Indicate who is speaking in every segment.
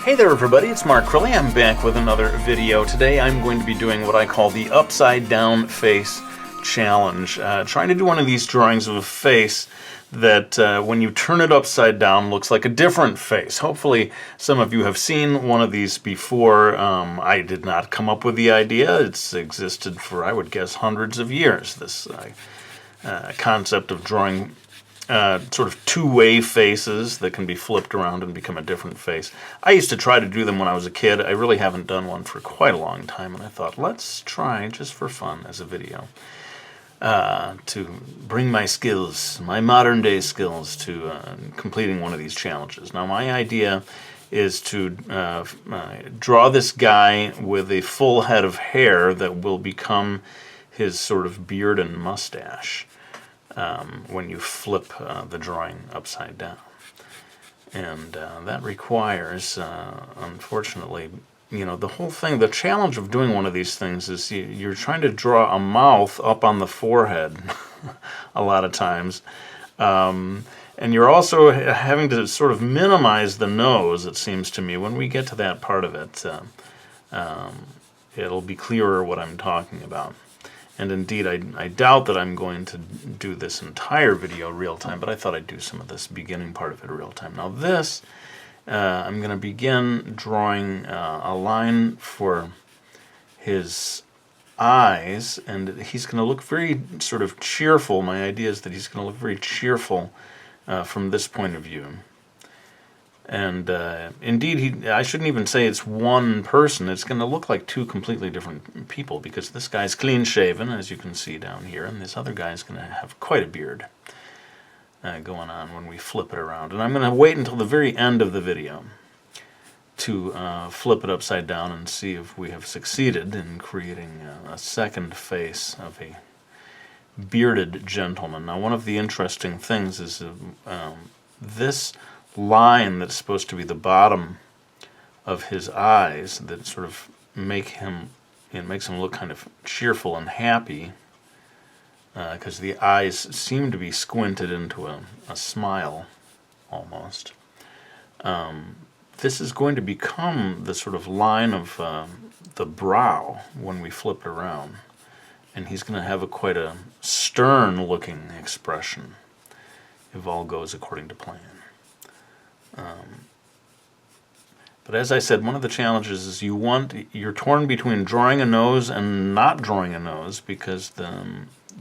Speaker 1: Hey there everybody, it's markcrilley. I'm back with another video. Today I'm going to be doing what I call the upside down face challenge. Trying to do one of these drawings of a face that when you turn it upside down looks like a different face. Hopefully some of you have seen one of these before. I did not come up with the idea. It's existed for, I would guess, hundreds of years. This concept of drawing sort of two-way faces that can be flipped around and become a different face. I used to try to do them when I was a kid. I really haven't done one for quite a long time, and I thought, let's try just for fun as a video to bring my skills, my modern-day skills, to completing one of these challenges. Now, my idea is to draw this guy with a full head of hair that will become his sort of beard and mustache. When you flip the drawing upside down. And that requires, unfortunately, you know, the whole thing, the challenge of doing one of these things is you're trying to draw a mouth up on the forehead a lot of times. And you're also having to sort of minimize the nose, it seems to me. When we get to that part of it, it'll be clearer what I'm talking about. And indeed, I doubt that I'm going to do this entire video real time, but I thought I'd do some of this beginning part of it real time. Now this, I'm going to begin drawing a line for his eyes, and he's going to look very sort of cheerful. My idea is that he's going to look very cheerful from this point of view. And indeed, I shouldn't even say it's one person. It's going to look like two completely different people, because this guy's clean-shaven, as you can see down here, and this other guy's going to have quite a beard going on when we flip it around. And I'm going to wait until the very end of the video to flip it upside down and see if we have succeeded in creating a second face of a bearded gentleman. Now, one of the interesting things is this line that's supposed to be the bottom of his eyes that sort of makes him look kind of cheerful and happy, because the eyes seem to be squinted into a smile almost. This is going to become the sort of line of the brow when we flip it around, and he's going to have quite a stern looking expression if all goes according to plan. But as I said, one of the challenges is you're torn between drawing a nose and not drawing a nose, because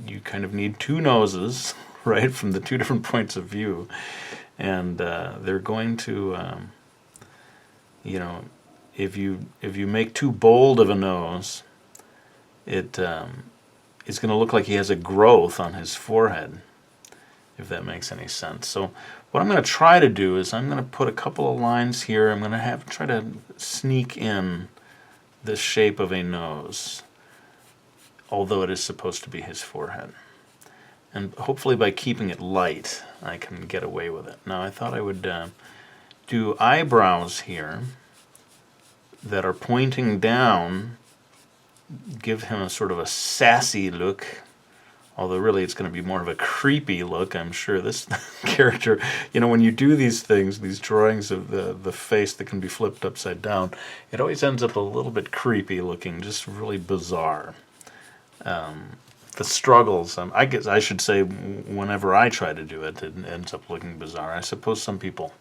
Speaker 1: you kind of need two noses, right, from the two different points of view, and they're going to, you know, if you make too bold of a nose, it's going to look like he has a growth on his forehead, if that makes any sense. So what I'm going to try to do is I'm going to put a couple of lines here. I'm going to try to sneak in the shape of a nose, although it is supposed to be his forehead. And hopefully by keeping it light, I can get away with it. Now, I thought I would do eyebrows here that are pointing down, give him a sort of a sassy look. Although really it's going to be more of a creepy look, I'm sure. This character, you know, when you do these things, these drawings of the face that can be flipped upside down, it always ends up a little bit creepy looking, just really bizarre. The struggles, I guess I should say, whenever I try to do it, it ends up looking bizarre. I suppose some people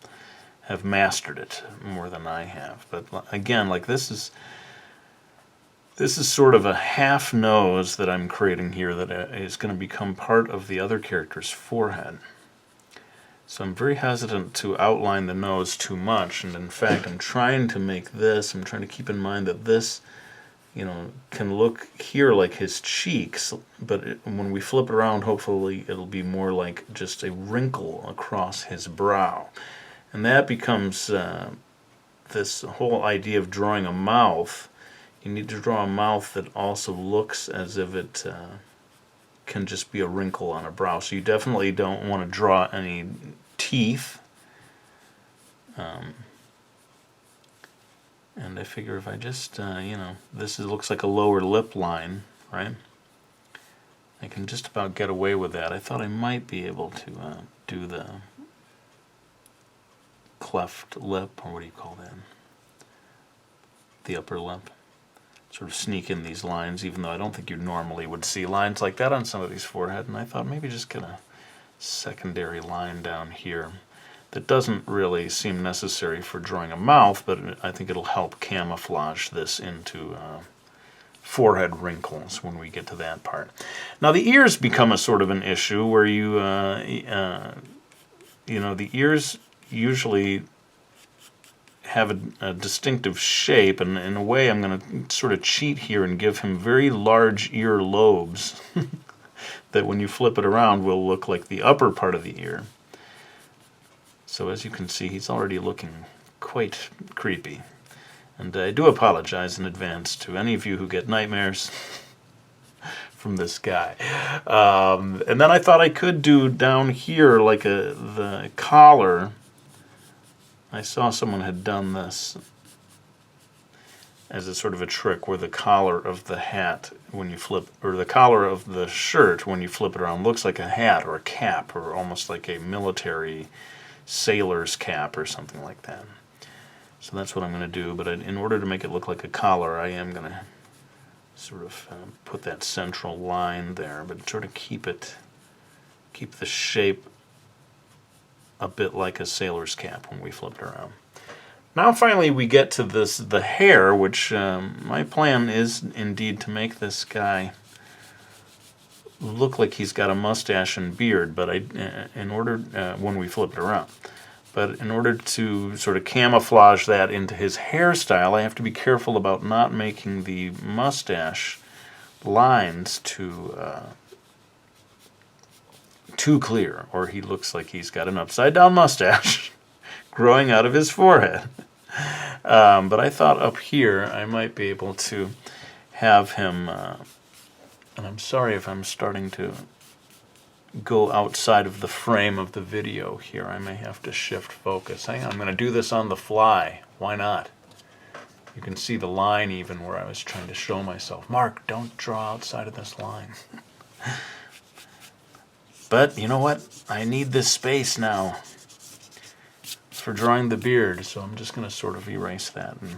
Speaker 1: have mastered it more than I have. But again, like this is sort of a half nose that I'm creating here that is going to become part of the other character's forehead. So I'm very hesitant to outline the nose too much, and in fact I'm trying to keep in mind that this, you know, can look here like his cheeks, but when we flip it around, hopefully it'll be more like just a wrinkle across his brow. And that becomes this whole idea of drawing a mouth. You need to draw a mouth that also looks as if it can just be a wrinkle on a brow. So you definitely don't want to draw any teeth. And I figure if I just, you know, looks like a lower lip line, right? I can just about get away with that. I thought I might be able to do the cleft lip, or what do you call that? the upper lip. Sort of sneak in these lines, even though I don't think you normally would see lines like that on somebody's forehead. And I thought maybe just get a secondary line down here that doesn't really seem necessary for drawing a mouth, but I think it'll help camouflage this into forehead wrinkles when we get to that part. Now the ears become a sort of an issue where you know, the ears usually have a distinctive shape, and in a way I'm going to sort of cheat here and give him very large ear lobes that when you flip it around will look like the upper part of the ear. So as you can see, he's already looking quite creepy. And I do apologize in advance to any of you who get nightmares from this guy. And then I thought I could do down here like the collar. I saw someone had done this as a sort of a trick where the collar of the hat, when you flip, or the collar of the shirt, when you flip it around, looks like a hat or a cap, or almost like a military sailor's cap or something like that. So that's what I'm going to do, but in order to make it look like a collar, I am going to sort of put that central line there, but sort of keep the shape a bit like a sailor's cap when we flip it around. Now finally we get to the hair, which my plan is indeed to make this guy look like he's got a mustache and beard, but in order when we flip it around. But in order to sort of camouflage that into his hairstyle, I have to be careful about not making the mustache lines too clear, or he looks like he's got an upside-down mustache growing out of his forehead. But I thought up here I might be able to have him, and I'm sorry if I'm starting to go outside of the frame of the video here. I may have to shift focus. Hang on, I'm going to do this on the fly. Why not? You can see the line even where I was trying to show myself. Mark, don't draw outside of this line. But you know what? I need this space now for drawing the beard, so I'm just going to sort of erase that. And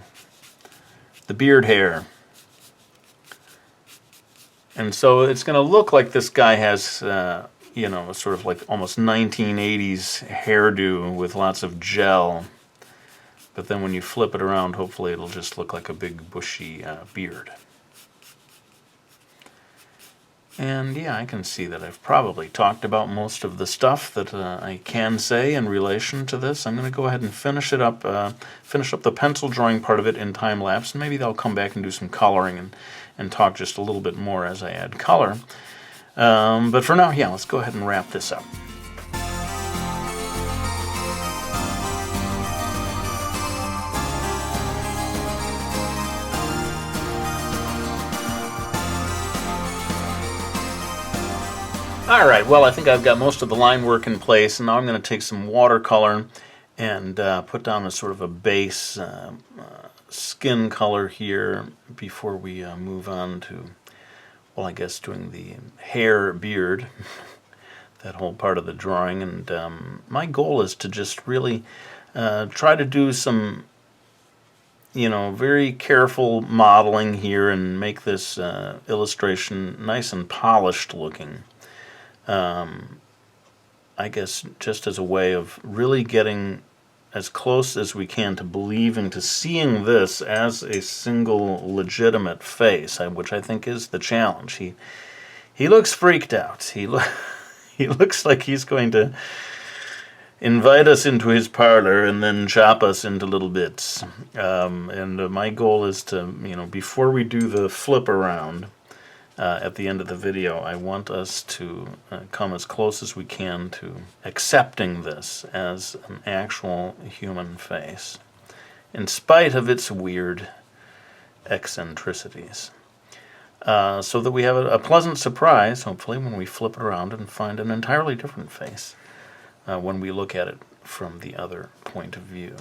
Speaker 1: the beard hair. And so it's going to look like this guy has, you know, sort of like almost 1980s hairdo with lots of gel. But then when you flip it around, hopefully it'll just look like a big bushy beard. And yeah, I can see that I've probably talked about most of the stuff that I can say in relation to this. I'm going to go ahead and finish it up, finish up the pencil drawing part of it in time lapse, and maybe I'll come back and do some coloring and talk just a little bit more as I add color. But for now, yeah, let's go ahead and wrap this up. All right, well, I think I've got most of the line work in place, and now I'm going to take some watercolor and put down a sort of a base skin color here before we move on to, well, I guess doing the hair, beard, that whole part of the drawing. And my goal is to just really try to do some, you know, very careful modeling here and make this illustration nice and polished looking. I guess just as a way of really getting as close as we can to believing, to seeing this as a single legitimate face, which I think is the challenge. He looks freaked out. He looks like he's going to invite us into his parlor and then chop us into little bits. And my goal is to, you know, before we do the flip around, at the end of the video, I want us to come as close as we can to accepting this as an actual human face, in spite of its weird eccentricities. So that we have a pleasant surprise, hopefully, when we flip it around and find an entirely different face when we look at it from the other point of view.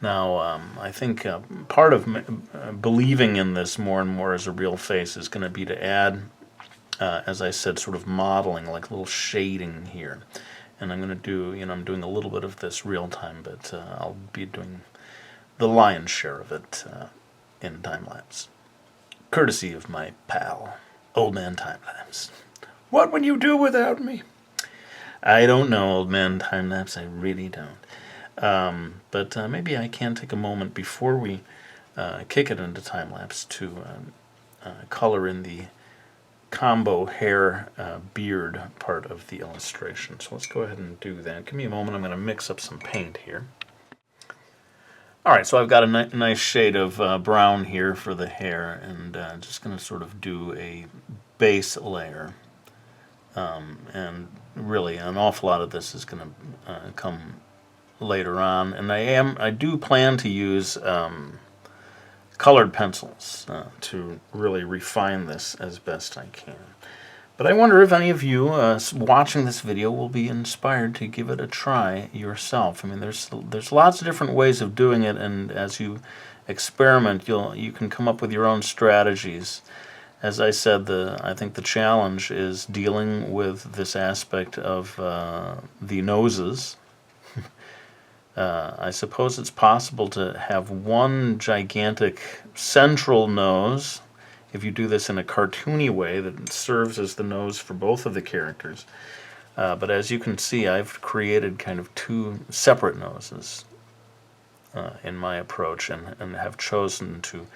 Speaker 1: Now, I think part of believing in this more and more as a real face is going to be to add, as I said, sort of modeling, like a little shading here. And I'm going to do, you know, I'm doing a little bit of this real time, but I'll be doing the lion's share of it in time-lapse. Courtesy of my pal, Old Man Time-lapse. What would you do without me? I don't know, Old Man Time-lapse, I really don't. But maybe I can take a moment before we kick it into time-lapse to color in the combo hair beard part of the illustration. So let's go ahead and do that. Give me a moment, I'm going to mix up some paint here. Alright, so I've got a nice shade of brown here for the hair, and just going to sort of do a base layer. And really, an awful lot of this is going to come later on. And I do plan to use colored pencils to really refine this as best I can. But I wonder if any of you watching this video will be inspired to give it a try yourself. I mean, there's lots of different ways of doing it, and as you experiment, you can come up with your own strategies. As I said, I think the challenge is dealing with this aspect of the noses. I suppose it's possible to have one gigantic central nose, if you do this in a cartoony way that serves as the nose for both of the characters. But as you can see, I've created kind of two separate noses in my approach, and have chosen to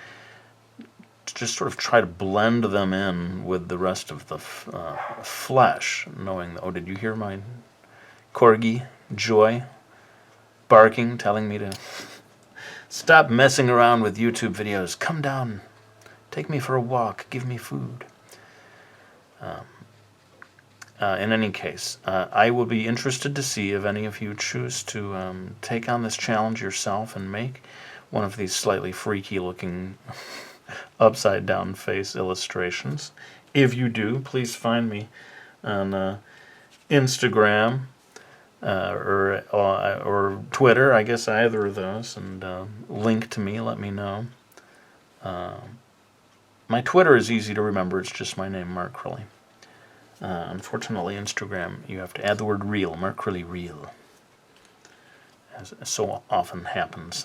Speaker 1: just sort of try to blend them in with the rest of the flesh, knowing that, oh, did you hear my corgi, Joy, barking, telling me to stop messing around with YouTube videos, come down, take me for a walk, give me food. In any case, I will be interested to see if any of you choose to take on this challenge yourself and make one of these slightly freaky looking upside down face illustrations. If you do, please find me on Instagram or Twitter, I guess either of those, and link to me, let me know. My Twitter is easy to remember, it's just my name, Mark Crilley. Unfortunately, Instagram, you have to add the word real, Mark Crilley real, as so often happens.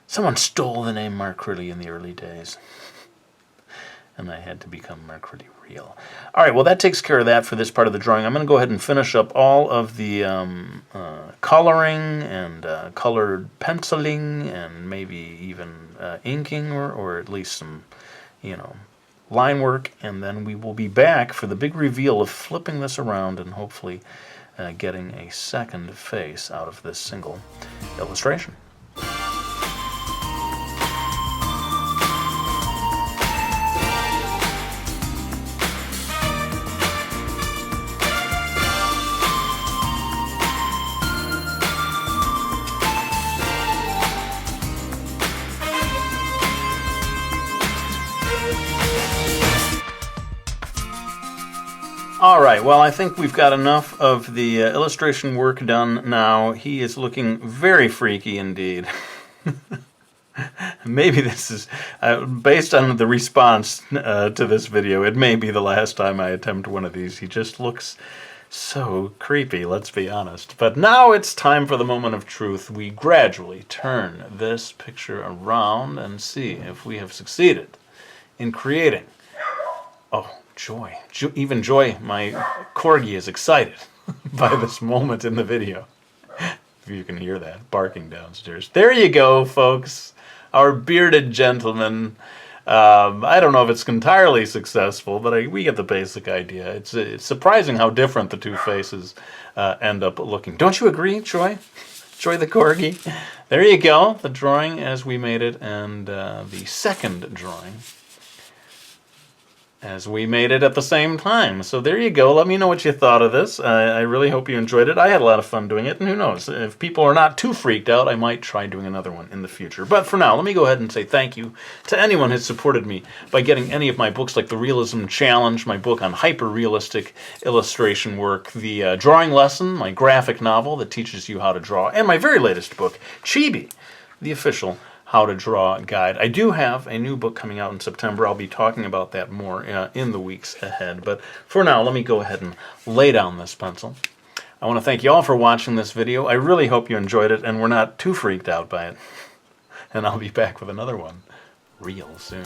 Speaker 1: Someone stole the name Mark Crilley in the early days, and I had to become Mark Crilley real. Alright, well that takes care of that for this part of the drawing. I'm going to go ahead and finish up all of the coloring and colored penciling, and maybe even inking, or at least some, line work, and then we will be back for the big reveal of flipping this around and hopefully getting a second face out of this single illustration. Alright, well I think we've got enough of the illustration work done now. He is looking very freaky indeed. Maybe this is, based on the response to this video, it may be the last time I attempt one of these. He just looks so creepy, let's be honest. But now it's time for the moment of truth. We gradually turn this picture around and see if we have succeeded in creating... Oh, Joy. Even Joy, my corgi, is excited by this moment in the video. If you can hear that, barking downstairs. There you go, folks. Our bearded gentleman. I don't know if it's entirely successful, but we get the basic idea. It's surprising how different the two faces end up looking. Don't you agree, Joy? Joy the corgi. There you go, the drawing as we made it, and the second drawing as we made it at the same time. So there you go. Let me know what you thought of this. I really hope you enjoyed it. I had a lot of fun doing it, and who knows, if people are not too freaked out, I might try doing another one in the future. But for now, let me go ahead and say thank you to anyone who's supported me by getting any of my books, like the Realism Challenge, my book on hyper-realistic illustration work, the Drawing Lesson, my graphic novel that teaches you how to draw, and my very latest book, Chibi, the official How to Draw Guide. I do have a new book coming out in September. I'll be talking about that more in the weeks ahead. But for now, let me go ahead and lay down this pencil. I want to thank you all for watching this video. I really hope you enjoyed it and were not too freaked out by it. And I'll be back with another one real soon.